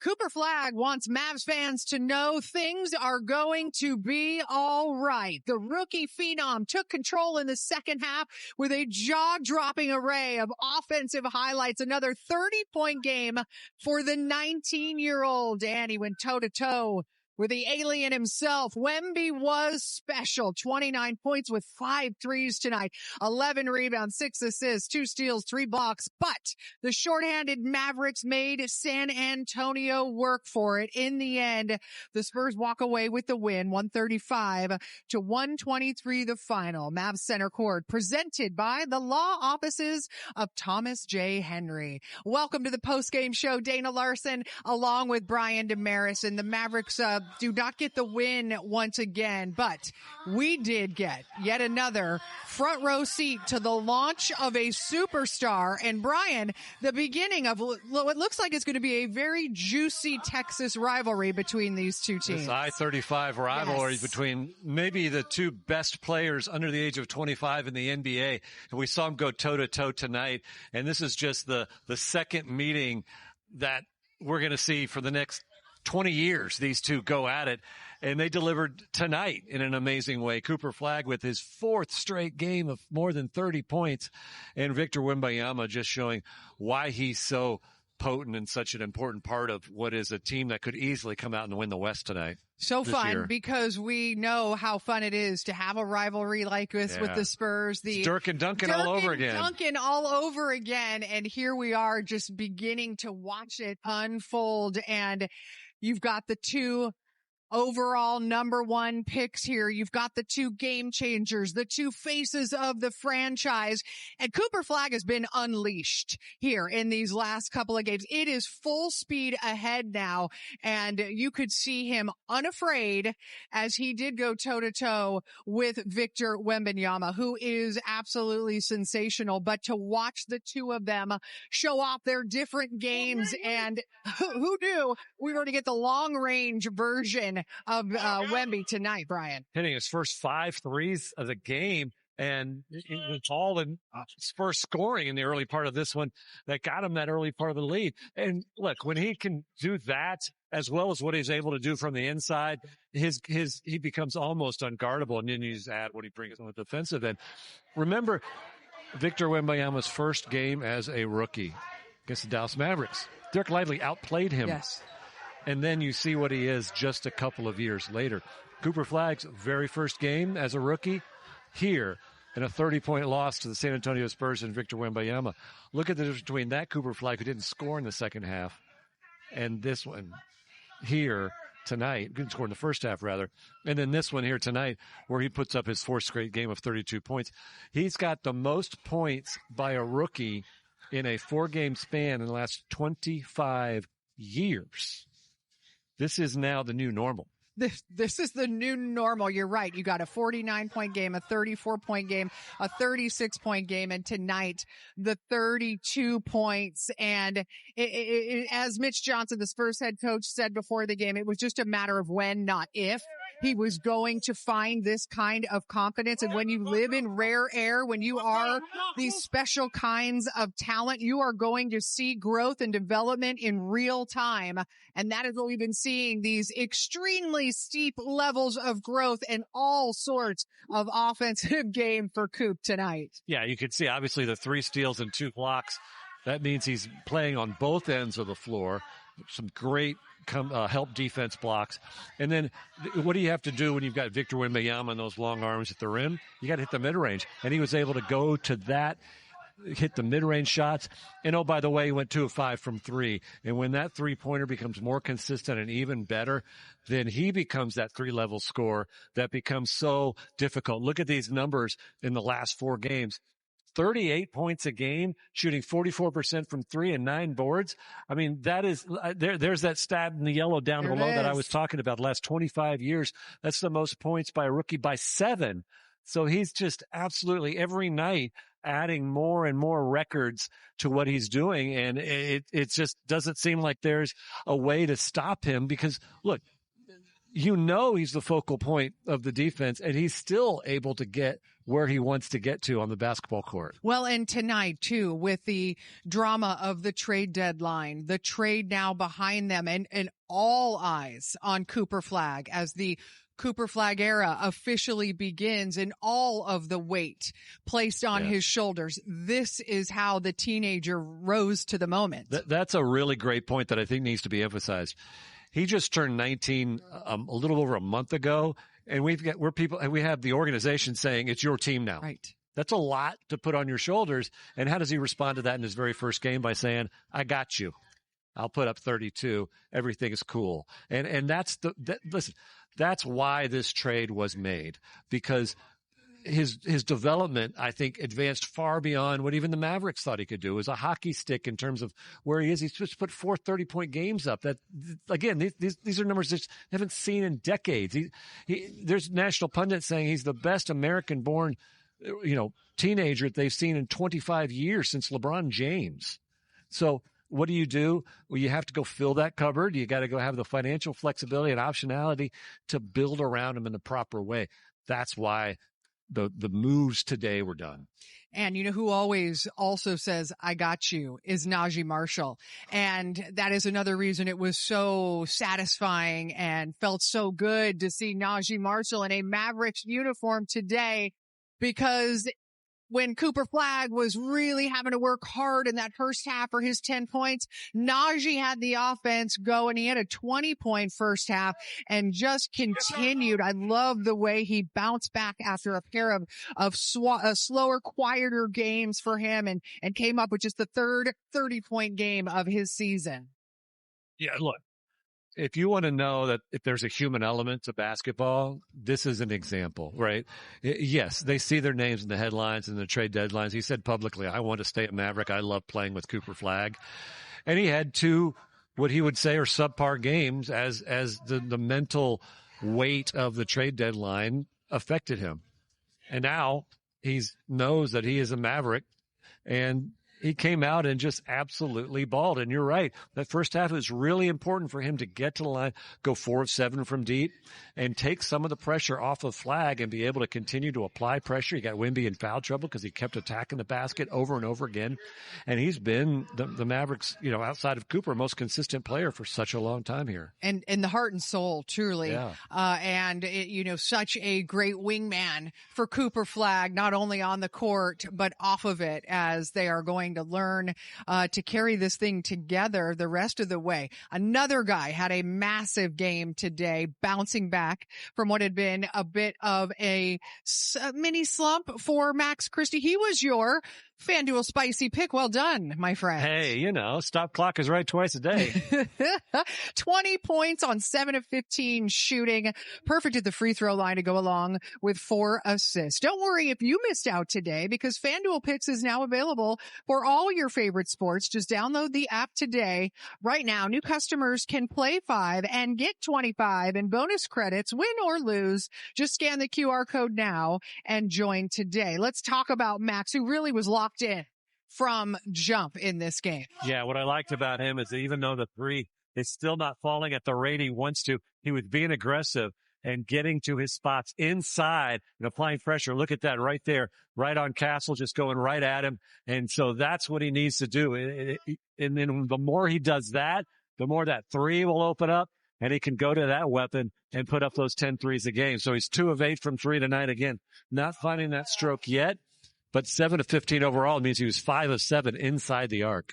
Cooper Flagg wants Mavs fans to know things are going to be all right. The rookie phenom took control in the second half with a jaw-dropping array of offensive highlights. Another 30-point game for the 19-year-old. And he went toe-to-toe with the alien himself. Wemby was special. 29 points with 5 threes tonight. 11 rebounds, 6 assists, 2 steals, 3 blocks. But the shorthanded Mavericks made San Antonio work for it. In the end, the Spurs walk away with the win, 135-123 the final. Mavs Center Court presented by the law offices of Thomas J. Henry. Welcome to the postgame show. Dana Larson along with Brian Damaris, and the Mavericks do not get the win once again, but we did get yet another front row seat to the launch of a superstar. And Brian, the beginning of what looks like it's going to be a very juicy Texas rivalry between these two teams. This I-35 rivalry between maybe the two best players under the age of 25 in the NBA. And we saw them go toe-to-toe tonight. And this is just the second meeting that we're going to see for the next 20 years. These two go at it, and they delivered tonight in an amazing way. Cooper Flagg with his 4th straight game of more than 30 points, and Victor Wembanyama just showing why he's so potent and such an important part of what is a team that could easily come out and win the West tonight. So fun because we know how fun it is to have a rivalry like this with the Spurs. It's Dirk and Duncan all over again. Duncan all over again. And here we are just beginning to watch it unfold. And you've got the two overall number 1 picks here. You've got the two game changers, the two faces of the franchise. And Cooper Flagg has been unleashed here in these last couple of games. It is full speed ahead now. And you could see him unafraid as he did go toe-to-toe with Victor Wembanyama, who is absolutely sensational. But to watch the two of them show off their different games, and who knew we were going to get the long-range version of Wemby tonight, Brian. Hitting his first 5 threes of the game, and it's all in Spurs scoring in the early part of this one that got him that early part of the lead. And look, when he can do that as well as what he's able to do from the inside, he becomes almost unguardable. And then you just add what he brings on the defensive end. Remember Victor Wembanyama's first game as a rookie against the Dallas Mavericks. Dirk Lively outplayed him. Yes. And then you see what he is just a couple of years later. Cooper Flagg's very first game as a rookie here in a 30-point loss to the San Antonio Spurs and Victor Wembanyama. Look at the difference between that Cooper Flagg, who didn't score in the second half, and this one here tonight, didn't score in the first half rather, and then this one here tonight where he puts up his 4th straight game of 32 points. He's got the most points by a rookie in a 4-game span in the last 25 years. This is now the new normal. This is the new normal. You're right. You got a 49-point game, a 34-point game, a 36-point game, and tonight the 32 points. And as Mitch Johnson, the Spurs head coach, said before the game, it was just a matter of when, not if, he was going to find this kind of confidence. And when you live in rare air, when you are these special kinds of talent, you are going to see growth and development in real time. And that is what we've been seeing, these extremely steep levels of growth and all sorts of offensive game for Coop tonight. Yeah, you can see obviously the 3 steals and 2 blocks. That means he's playing on both ends of the floor. Some great help defense blocks. And then what do you have to do when you've got Victor Wembanyama and those long arms at the rim? You got to hit the mid-range. And he was able to go to that, hit the mid-range shots. And oh, by the way, he went 2 of 5 from 3. And when that 3-pointer becomes more consistent and even better, then he becomes that 3-level scorer that becomes so difficult. Look at these numbers in the last 4 games. 38 points a game, shooting 44% from 3 and 9 boards. I mean, that is, there's that stat in the yellow down below that I was talking about. The last 25 years, that's the most points by a rookie by 7. So he's just absolutely every night adding more and more records to what he's doing. And it just doesn't seem like there's a way to stop him because look, you know, he's the focal point of the defense and he's still able to get where he wants to get to on the basketball court. Well, and tonight, too, with the drama of the trade deadline, the trade now behind them, and all eyes on Cooper Flagg as the Cooper Flagg era officially begins and all of the weight placed on his shoulders. This is how the teenager rose to the moment. That's a really great point that I think needs to be emphasized. He just turned 19 a little over a month ago, and we have the organization saying it's your team now. Right. That's a lot to put on your shoulders. And how does he respond to that in his very first game? By saying, I got you. I'll put up 32. Everything is cool. And listen, that's why this trade was made, because his development, I think, advanced far beyond what even the Mavericks thought he could do. It was a hockey stick in terms of where he is. He's supposed to put 4 30-point games up. That, again, these are numbers that they haven't seen in decades. There's national pundits saying he's the best American-born, teenager they've seen in 25 years since LeBron James. So what do? Well, you have to go fill that cupboard. You got to go have the financial flexibility and optionality to build around him in the proper way. That's why the moves today were done. And you know who always also says, I got you, is Najee Marshall. And that is another reason it was so satisfying and felt so good to see Najee Marshall in a Mavericks uniform today, because when Cooper Flagg was really having to work hard in that first half for his 10 points, Najee had the offense go, and he had a 20-point first half and just continued. I love the way he bounced back after a pair of slower, quieter games for him and came up with just the third 30-point game of his season. Yeah, look, if you want to know that if there's a human element to basketball, this is an example, right? Yes, they see their names in the headlines and the trade deadlines. He said publicly, I want to stay a Maverick. I love playing with Cooper Flagg. And he had 2, what he would say are subpar games as the mental weight of the trade deadline affected him. And now he knows that he is a Maverick, and he came out and just absolutely balled. And you're right. That first half is really important for him to get to the line, go 4 of 7 from deep, and take some of the pressure off of Flagg and be able to continue to apply pressure. He got Wemby in foul trouble because he kept attacking the basket over and over again. And he's been the Mavericks, outside of Cooper, most consistent player for such a long time here. And the heart and soul, truly. Yeah. And such a great wingman for Cooper Flagg, not only on the court, but off of it, as they are going to learn to carry this thing together the rest of the way. Another guy had a massive game today, bouncing back from what had been a bit of a mini slump for Max Christie. He was your FanDuel spicy pick. Well done, my friend. Hey, stop clock is right twice a day. 20 points on 7 of 15 shooting. Perfect at the free throw line to go along with 4 assists. Don't worry if you missed out today, because FanDuel Picks is now available for all your favorite sports. Just download the app today. Right now, new customers can play 5 and get 25 in bonus credits, win or lose. Just scan the QR code now and join today. Let's talk about Max, who really was locked in from jump in this game. Yeah, what I liked about him is that even though the three is still not falling at the rate he wants to, he was being aggressive and getting to his spots inside and applying pressure. Look at that right there, right on Castle, just going right at him. And so that's what he needs to do. And then the more he does that, the more that three will open up, and he can go to that weapon and put up those 10 threes a game. So he's 2 of 8 from 3 tonight. Again, not finding that stroke yet, but 7 of 15 overall means he was 5 of 7 inside the arc.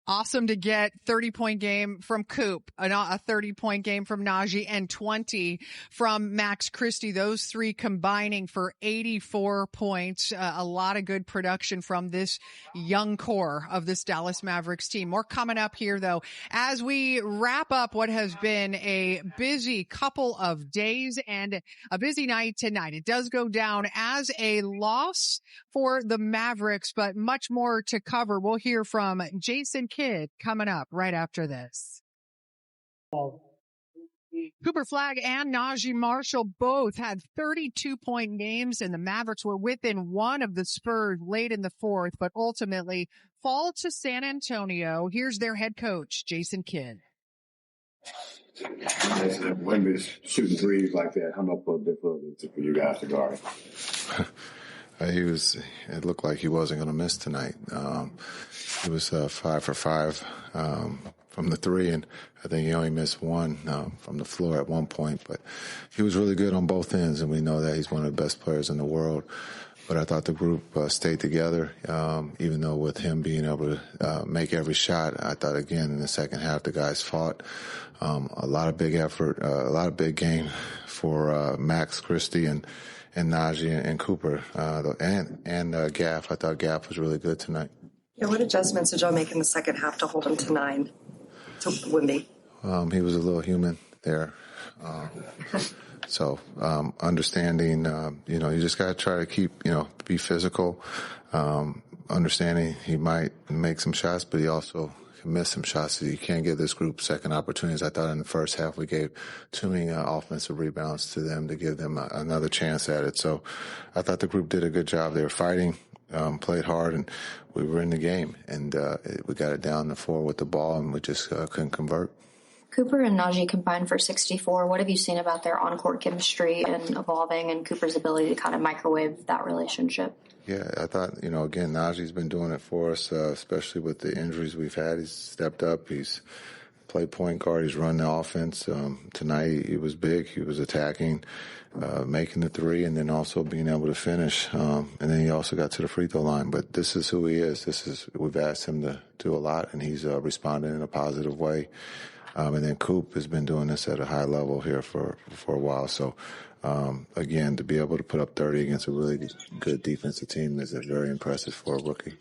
Awesome to get 30-point game from Coop, a 30-point game from Najee, and 20 from Max Christie. Those three combining for 84 points. A lot of good production from this young core of this Dallas Mavericks team. More coming up here, though, as we wrap up what has been a busy couple of days and a busy night tonight. It does go down as a loss for the Mavericks, but much more to cover. We'll hear from Jason Kidd coming up right after this. Cooper Flagg and Najee Marshall both had 32-point games, and the Mavericks were within one of the Spurs late in the fourth, but ultimately fall to San Antonio. Here's their head coach, Jason Kidd. When we're shooting threes like that, how much for you guys to guard? It looked like he wasn't going to miss tonight. He was 5 for 5 from the three, and I think he only missed one from the floor at one point. But he was really good on both ends, and we know that he's one of the best players in the world. But I thought the group stayed together, even though with him being able to make every shot. I thought, again, in the second half, the guys fought. A lot of big effort, a lot of big game for Max, Christie, and Najee and Cooper, and Gaff. I thought Gaff was really good tonight. Yeah, what adjustments did y'all make in the second half to hold him to 9 to Wemby? He was a little human there. So understanding, you just got to try to keep, be physical, understanding he might make some shots, but he also can miss some shots. So you can't give this group second opportunities. I thought in the first half we gave too many offensive rebounds to them to give them another chance at it. So I thought the group did a good job. They were fighting, played hard, and we were in the game. And we got it down to 4 with the ball, and we just couldn't convert. Cooper and Najee combined for 64. What have you seen about their on-court chemistry and evolving and Cooper's ability to kind of microwave that relationship? Yeah, I thought, again, Najee's been doing it for us, especially with the injuries we've had. He's stepped up. He's played point guard. He's run the offense. Tonight he was big. He was attacking, making the three, and then also being able to finish. And then he also got to the free throw line. But this is who he is. We've asked him to do a lot, and he's responded in a positive way. And then Coop has been doing this at a high level here for a while. So, again, to be able to put up 30 against a really good defensive team is very impressive for a rookie.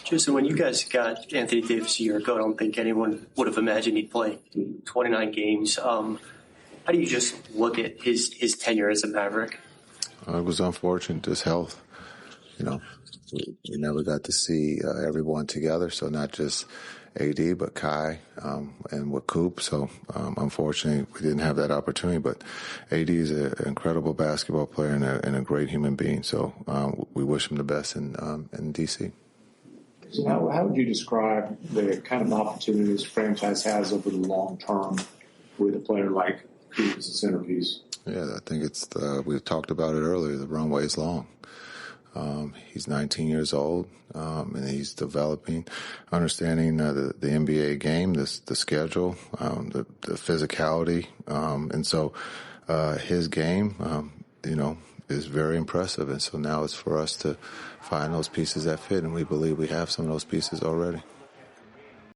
Jason, when you guys got Anthony Davis a year ago, I don't think anyone would have imagined he'd play 29 games. How do you just look at his tenure as a Maverick? It was unfortunate, just health. We never got to see everyone together, so not just AD, but Kai and with Coop. So unfortunately, we didn't have that opportunity. But AD is an incredible basketball player and a great human being. So we wish him the best in D.C. So how would you describe the kind of opportunities franchise has over the long term with a player like Coop as a centerpiece? Yeah, I think we've talked about it earlier. The runway is long. He's 19 years old, and he's developing, understanding the NBA game, the schedule, the physicality, and so his game, is very impressive. And so now it's for us to find those pieces that fit, and we believe we have some of those pieces already.